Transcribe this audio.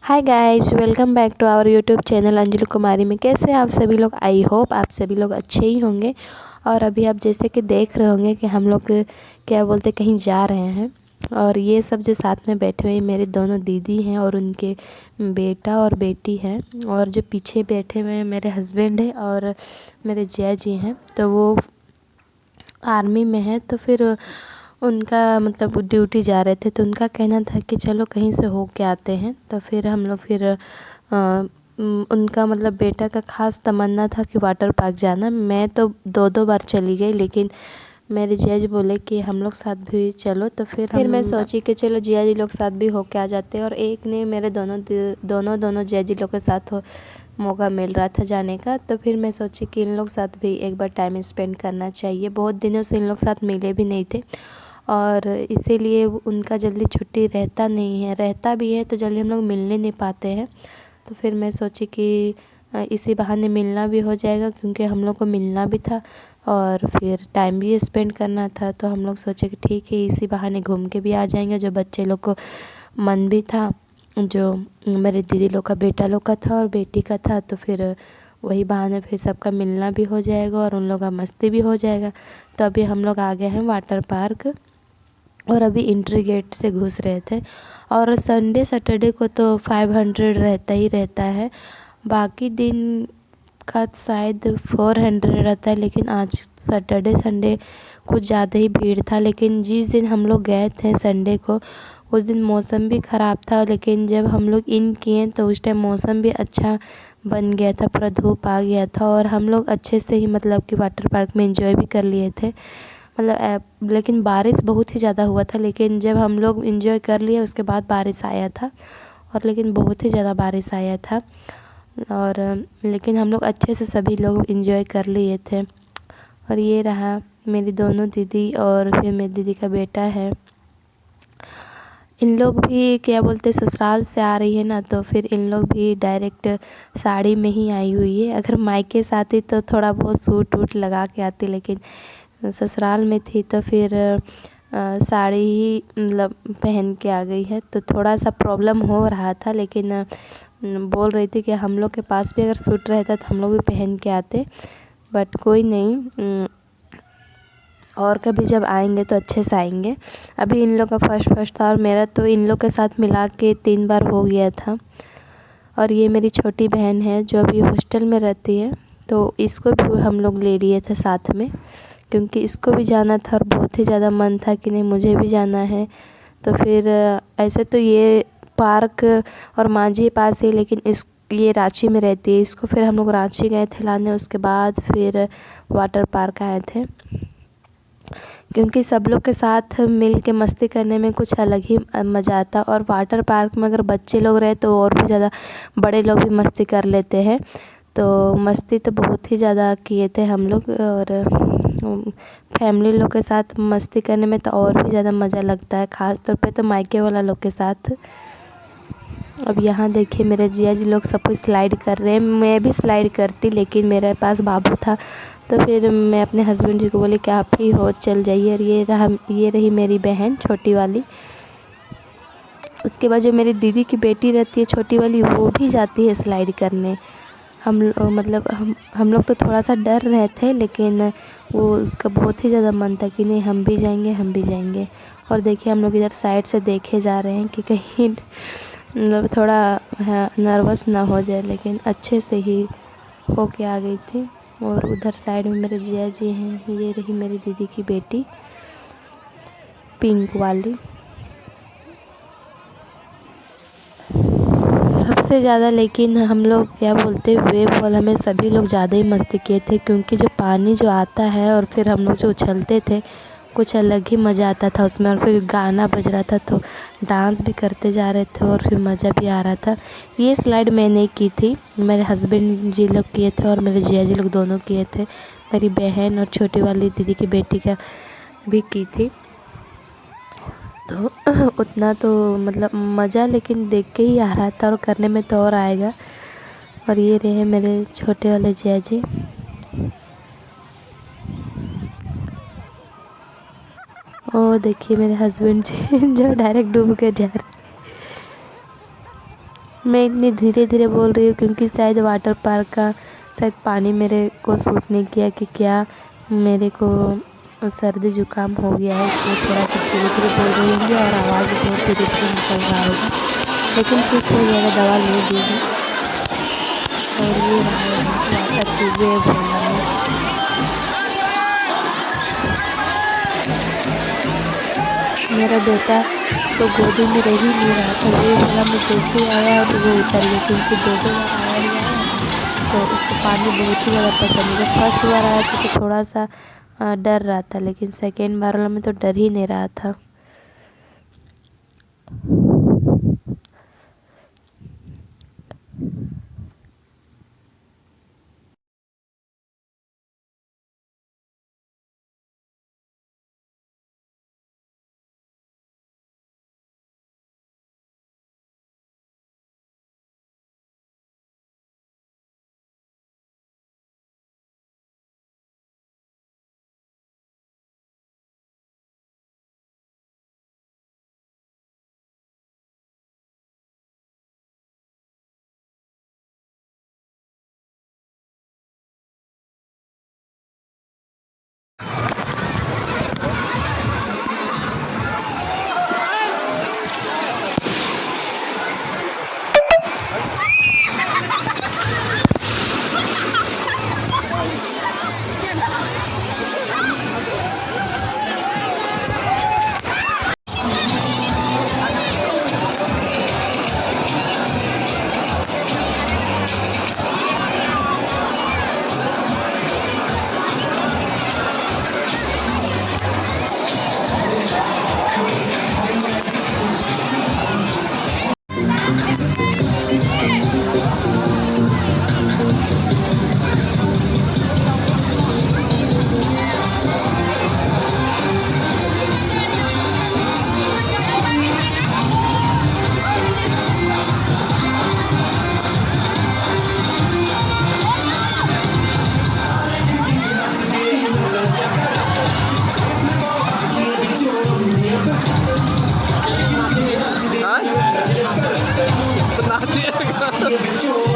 Hi guys, welcome back to our YouTube channel Anjali Kumari में। कैसे हैं आप सभी लोग? आई होप आप सभी लोग अच्छे ही होंगे। और अभी आप जैसे कि देख रहे होंगे कि हम लोग क्या बोलते कहीं जा रहे हैं। और ये सब जो साथ में बैठे हुए मेरे दोनों दीदी हैं और उनके बेटा और बेटी हैं। और जो पीछे बैठे हुए हैं मेरे हस्बैंड है और मेरे जिया जी हैं। तो वो आर्मी में है, तो फिर उनका मतलब ड्यूटी जा रहे थे, तो उनका कहना था कि चलो कहीं से हो के आते हैं। तो फिर हम लोग उनका मतलब बेटा का ख़ास तमन्ना था कि वाटर पार्क जाना। मैं तो दो दो बार चली गई, लेकिन मेरे जिया जी बोले कि हम लोग साथ भी चलो। तो फिर मैं सोची कि चलो जिया जी लोग साथ भी होके आ जाते हैं। और एक ने मेरे दोनों जिया जी लोग के साथ मौका मिल रहा था जाने का। तो फिर मैं सोची कि इन लोग साथ भी एक बार टाइम स्पेंड करना चाहिए। बहुत दिनों से इन लोग साथ मिले भी नहीं थे और इसीलिए उनका जल्दी छुट्टी रहता नहीं है, रहता भी है तो जल्दी हम लोग मिलने नहीं पाते हैं। तो फिर मैं सोची कि इसी बहाने मिलना भी हो जाएगा, क्योंकि हम लोग को मिलना भी था और फिर टाइम भी स्पेंड करना था। तो हम लोग सोचे कि ठीक है, इसी बहाने घूम के भी आ जाएंगे। जो बच्चे लोग को मन भी था, जो मेरे दीदी लोग का बेटा लोग का था और बेटी का था, तो फिर वही बहाने फिर सबका मिलना भी हो जाएगा और उन लोग का मस्ती भी हो जाएगा। तो अभी हम लोग आ गए हैं वाटर पार्क और अभी एंट्री गेट से घुस रहे थे। और संडे सैटरडे को तो 500 रहता ही रहता है, बाकी दिन का शायद 400 रहता है। लेकिन आज सैटरडे संडे कुछ ज़्यादा ही भीड़ था। लेकिन जिस दिन हम लोग गए थे संडे को, उस दिन मौसम भी ख़राब था, लेकिन जब हम लोग इन किए तो उस टाइम मौसम भी अच्छा बन गया था, पूरा धूप आ गया था और हम लोग अच्छे से ही मतलब कि वाटर पार्क में एंजॉय भी कर लिए थे। मतलब लेकिन बारिश बहुत ही ज़्यादा हुआ था, लेकिन जब हम लोग एंजॉय कर लिए उसके बाद बारिश आया था। और लेकिन बहुत ही ज़्यादा बारिश आया था और लेकिन हम लोग अच्छे से सभी लोग एंजॉय कर लिए थे। और ये रहा मेरी दोनों दीदी और फिर मेरी दीदी का बेटा है। इन लोग भी क्या बोलते ससुराल से आ रही है ना, तो फिर इन लोग भी डायरेक्ट साड़ी में ही आई हुई है। अगर मायके से आती तो थोड़ा बहुत सूट वूट लगा के आती, लेकिन ससुराल में थी तो फिर साड़ी ही मतलब पहन के आ गई है। तो थोड़ा सा प्रॉब्लम हो रहा था, लेकिन बोल रही थी कि हम लोग के पास भी अगर सूट रहता तो हम लोग भी पहन के आते, बट कोई नहीं, और कभी जब आएंगे तो अच्छे से आएंगे। अभी इन लोग का फर्स्ट था और मेरा तो इन लोग के साथ मिला के 3 बार हो गया था। और ये मेरी छोटी बहन है जो अभी हॉस्टल में रहती है, तो इसको भी हम लोग ले लिए थे साथ में, क्योंकि इसको भी जाना था और बहुत ही ज़्यादा मन था कि नहीं मुझे भी जाना है। तो फिर ऐसे तो ये पार्क और मांझी पास ही, लेकिन ये रांची में रहती है। इसको फिर हम लोग रांची गए थे लाने, उसके बाद फिर वाटर पार्क आए थे, क्योंकि सब लोग के साथ मिल के मस्ती करने में कुछ अलग ही मज़ा आता। और वाटर पार्क में अगर बच्चे लोग रहे तो और भी ज़्यादा बड़े लोग भी मस्ती कर लेते हैं। तो मस्ती तो बहुत ही ज़्यादा किए थे हम लोग। और फैमिली लोग के साथ मस्ती करने में तो और भी ज़्यादा मज़ा लगता है, ख़ास तौर पे तो मायके वाला लोग के साथ। अब यहाँ देखिए मेरे जिया जी लोग सब कुछ स्लाइड कर रहे हैं। मैं भी स्लाइड करती, लेकिन मेरे पास बाबू था, तो फिर मैं अपने हस्बैंड जी को बोली कि आप ही हो चल जाइए। और ये रही मेरी बहन छोटी वाली। उसके बाद जो मेरी दीदी की बेटी रहती है छोटी वाली, वो भी जाती है स्लाइड करने। हम लोग तो थोड़ा सा डर रहे थे, लेकिन वो उसका बहुत ही ज़्यादा मन था कि नहीं हम भी जाएंगे, हम भी जाएंगे। और देखिए हम लोग इधर साइड से देखे जा रहे हैं कि कहीं मतलब थोड़ा नर्वस ना हो जाए, लेकिन अच्छे से ही होके आ गई थी। और उधर साइड में मेरे जिया जी हैं। ये रही मेरी दीदी की बेटी पिंक वाली। सबसे ज़्यादा लेकिन हम लोग क्या बोलते वेव वाला में सभी लोग ज़्यादा ही मस्ती किए थे, क्योंकि जो पानी जो आता है और फिर हम लोग जो उछलते थे, कुछ अलग ही मज़ा आता था उसमें। और फिर गाना बज रहा था तो डांस भी करते जा रहे थे और फिर मज़ा भी आ रहा था। ये स्लाइड मैंने की थी, मेरे हस्बैंड जी लोग किए थे और मेरे जिया जी लोग दोनों किए थे। मेरी बहन और छोटी वाली दीदी की बेटी का भी की थी। तो उतना तो मतलब मज़ा लेकिन देख के ही आ रहा था, और करने में तो और आएगा। और ये रहे मेरे छोटे वाले जिया जी। ओ देखिए मेरे हस्बैंड जी जो डायरेक्ट डूब के जा रहे। मैं इतनी धीरे धीरे बोल रही हूँ क्योंकि शायद वाटर पार्क का शायद पानी मेरे को सूट नहीं किया कि क्या, मेरे को सर्दी जुकाम हो गया है, इसलिए थोड़ा सा धीरे धीरे बोल रही होंगी और आवाज़ भी बहुत धीरे धीरे निकल रहा होगा, लेकिन ठीक हो जाएगा, दवा ले ली हूँ। और ये रहा यहाँ वाटर की वेव वाला में। मेरा बेटा तो गोदी में रह ही नहीं रहा था, वेव वाला में जैसे ही आया तो वो उतर गया, क्योंकि दो दो बार आया हुआ है तो उसको पानी बहुत ही ज़्यादा पसंद है। जब फर्स्ट बार आया था तो थोड़ा सा डर रहा था, लेकिन सेकेंड बार वाला में तो डर ही नहीं रहा था। Hah? Pernah sih.